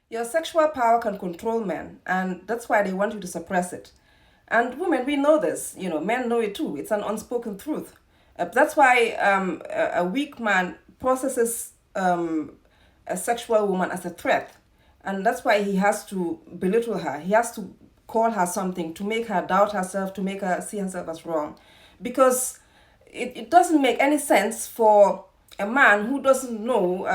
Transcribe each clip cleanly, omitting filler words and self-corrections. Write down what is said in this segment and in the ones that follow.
Your sexual power can control men, and that's why they want you to suppress it. And women, we know this. Men know it too. It's an unspoken truth. That's why a weak man processes a sexual woman as a threat, and that's why he has to belittle her. He has to call her something to make her doubt herself, to make her see herself as wrong, because it doesn't make any sense for a man who doesn't know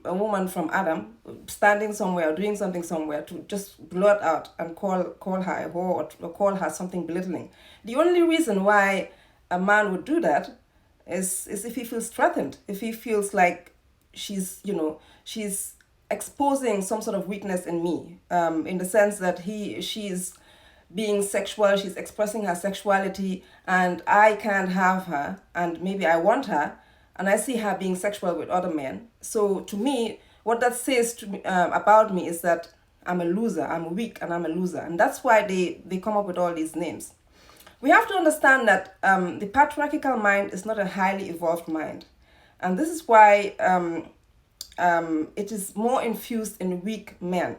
a woman from Adam standing somewhere or doing something somewhere to just blurt out and call her a whore, or call her something belittling. The only reason why a man would do that is if he feels threatened, if he feels like she's exposing some sort of weakness in me, in the sense that she's being sexual, she's expressing her sexuality, and I can't have her, and maybe I want her, and I see her being sexual with other men. So to me, what that says to me, about me, is that I'm a loser, I'm weak, and I'm a loser, and that's why they come up with all these names. We have to understand that the patriarchal mind is not a highly evolved mind, and this is why it is more infused in weak men.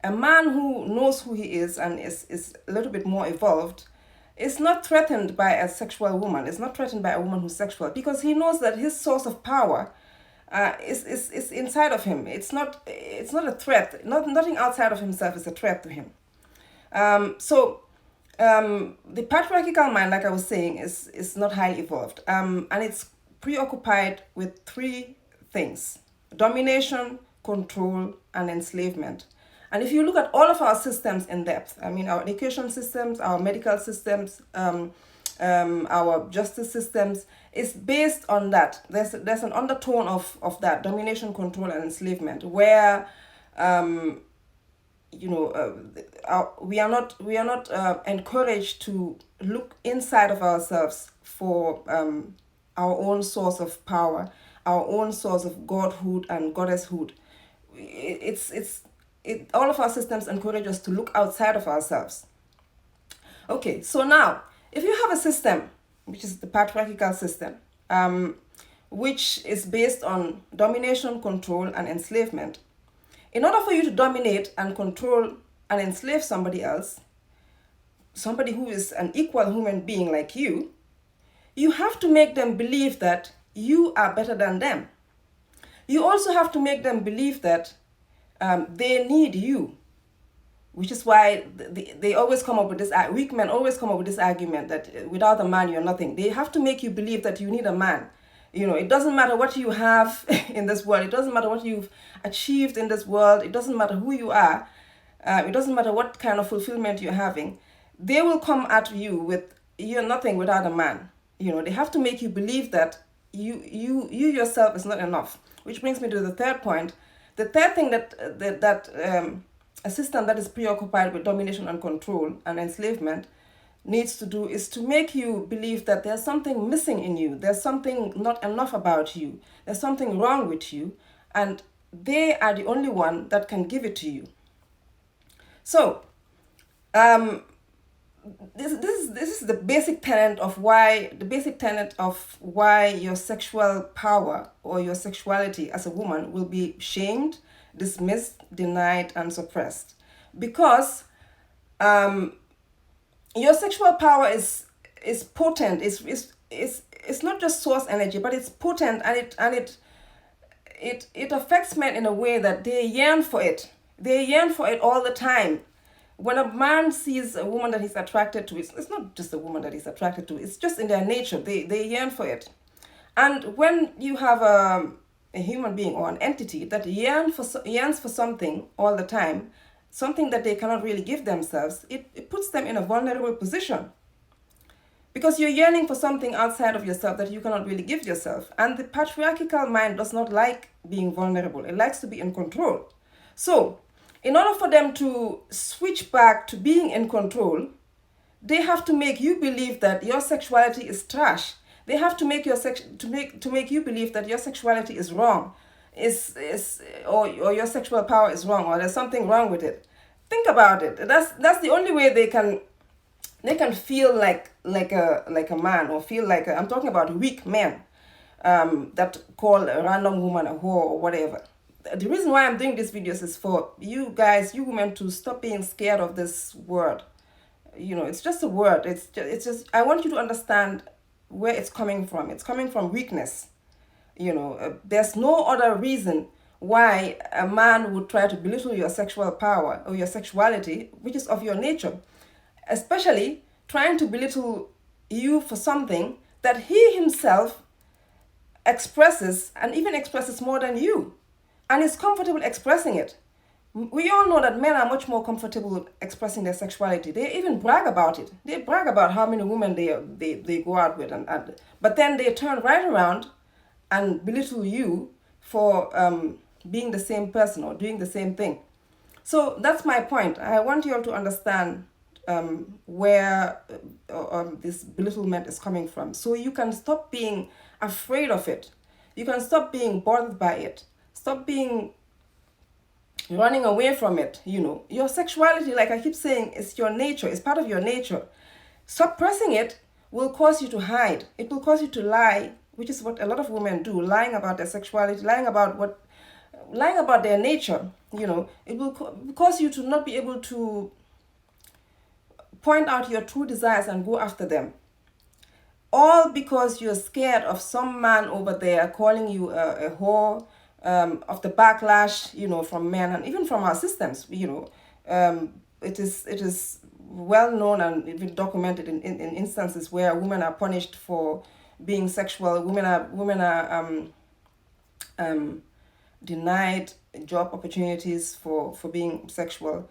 A man who knows who he is and is a little bit more evolved is not threatened by a sexual woman, is not threatened by a woman who's sexual, because he knows that his source of power is inside of him. It's not a threat. Nothing outside of himself is a threat to him. So the patriarchal mind, like I was saying, is not highly evolved, and it's preoccupied with three things: domination, control, and enslavement. And if you look at all of our systems in depth, I mean, our education systems, our medical systems, our justice systems, is based on that. There's an undertone of that domination, control, and enslavement, where we are not encouraged to look inside of ourselves for our own source of power, our own source of godhood and goddesshood. All of our systems encourage us to look outside of ourselves. Okay, so now, if you have a system, which is the patriarchal system, which is based on domination, control, and enslavement, in order for you to dominate and control and enslave somebody else, somebody who is an equal human being like you have to make them believe that you are better than them. You also have to make them believe that they need you, which is why they always come up with this, weak men always come up with this argument that without a man, you're nothing. They have to make you believe that you need a man. It doesn't matter what you have in this world. It doesn't matter what you've achieved in this world. It doesn't matter who you are. It doesn't matter what kind of fulfillment you're having. They will come at you with, you're nothing without a man. They have to make you believe that you yourself is not enough. Which brings me to the third point. The third thing that a system that is preoccupied with domination and control and enslavement needs to do is to make you believe that there's something missing in you, there's something not enough about you, there's something wrong with you, and they are the only one that can give it to you. So this is the basic tenet of why your sexual power or your sexuality as a woman will be shamed, dismissed, denied, and suppressed, because your sexual power is potent. It's not just source energy, but it's potent, and it affects men in a way that they yearn for it. They yearn for it all the time. When a man sees a woman that he's attracted to, it's not just a woman that he's attracted to, it's just in their nature. They yearn for it. And when you have a human being or an entity that yearns for something all the time, something that they cannot really give themselves, it puts them in a vulnerable position. Because you're yearning for something outside of yourself that you cannot really give yourself. And the patriarchal mind does not like being vulnerable. It likes to be in control. So, in order for them to switch back to being in control, they have to make you believe that your sexuality is trash. They have to make make you believe that your sexuality is wrong, or your sexual power is wrong, or there's something wrong with it. Think about it. That's the only way they can feel like a man, or feel like I'm talking about weak men that call a random woman a whore or whatever. the reason why I'm doing these videos is for you guys, you women, to stop being scared of this word. It's just a word. It's just I want you to understand where it's coming from. It's coming from weakness. There's no other reason why a man would try to belittle your sexual power or your sexuality, which is of your nature, especially trying to belittle you for something that he himself expresses, and even expresses more than you, and is comfortable expressing it. We all know that men are much more comfortable expressing their sexuality. They even brag about it. They brag about how many women they go out with, but then they turn right around and belittle you for being the same person or doing the same thing. So that's my point. I want you all to understand where this belittlement is coming from, so you can stop being afraid of it. You can stop being bothered by it. Stop being running away from it. Your sexuality, like I keep saying, is your nature. It's part of your nature. Suppressing it will cause you to hide. It will cause you to lie, which is what a lot of women do, lying about their sexuality, lying about their nature. It will cause you to not be able to point out your true desires and go after them. All because you're scared of some man over there calling you a whore, of the backlash, from men and even from our systems. It is well known and even documented in instances where women are punished for being sexual. Women are denied job opportunities for being sexual.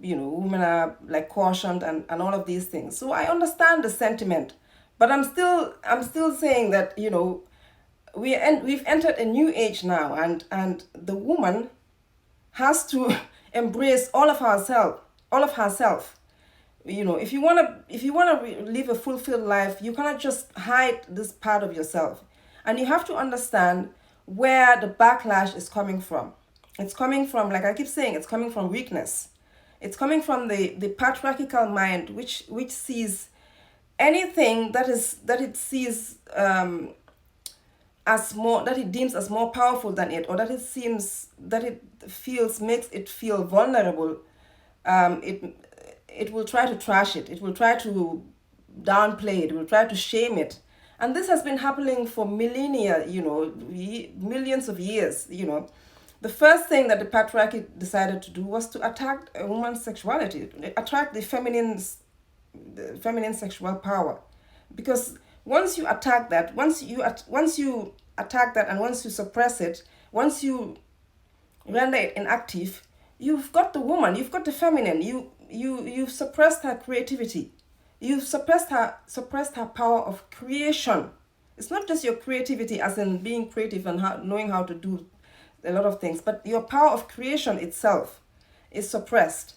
Women are like cautioned and all of these things. So I understand the sentiment, but I'm still saying that we've entered a new age now, and the woman has to embrace all of herself. If you want to live a fulfilled life, you cannot just hide this part of yourself, and you have to understand where the backlash is coming from. It's coming from, like I keep saying, it's coming from weakness. It's coming from the patriarchal mind, which sees anything that it sees as more, that it deems as more powerful than it, or that makes it feel vulnerable. It will try to trash it. It will try to downplay it. It will try to shame it. And this has been happening for millennia, millions of years. The first thing that the patriarchy decided to do was to attack a woman's sexuality, attack the feminine sexual power. Because once you attack that, once you attack that, and once you suppress it, once you render it inactive, you've got the woman, you've got the feminine. You've suppressed her creativity. You've suppressed her power of creation. It's not just your creativity, as in being creative and knowing how to do a lot of things, but your power of creation itself is suppressed.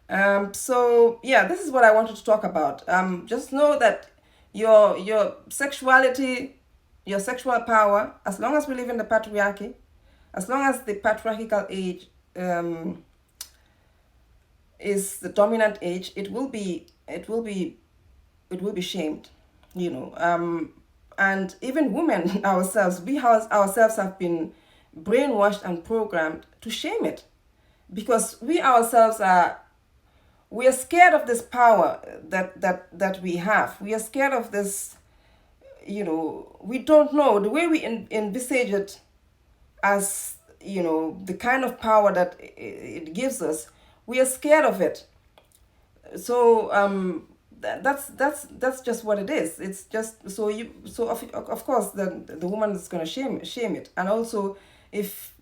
So yeah, this is what I wanted to talk about. Just know that your sexuality, your sexual power, as long as we live in the patriarchy, as long as the patriarchal age is the dominant age, it will be shamed, and even women ourselves, we ourselves have been brainwashed and programmed to shame it, because we ourselves we are scared of this power that we have. We are scared of this, we don't know the way we envisage it as, the kind of power that it gives us. We are scared of it. So that's just what it is. It's just so of course the woman is going to shame it. And also, if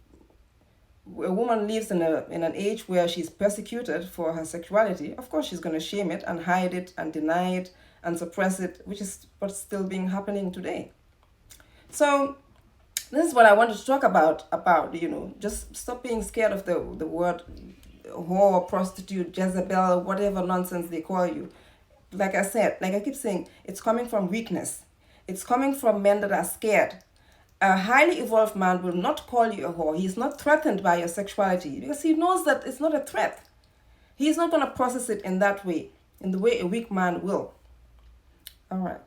a woman lives in an age where she's persecuted for her sexuality, of course she's going to shame it and hide it and deny it and suppress it, which is what's still happening today. So this is what I wanted to talk about, just stop being scared of the word whore, prostitute, Jezebel, whatever nonsense they call you. Like I keep saying, it's coming from weakness. It's coming from men that are scared. A highly evolved man will not call you a whore. He's not threatened by your sexuality because he knows that it's not a threat. He's not going to process it in that way, in the way a weak man will. All right.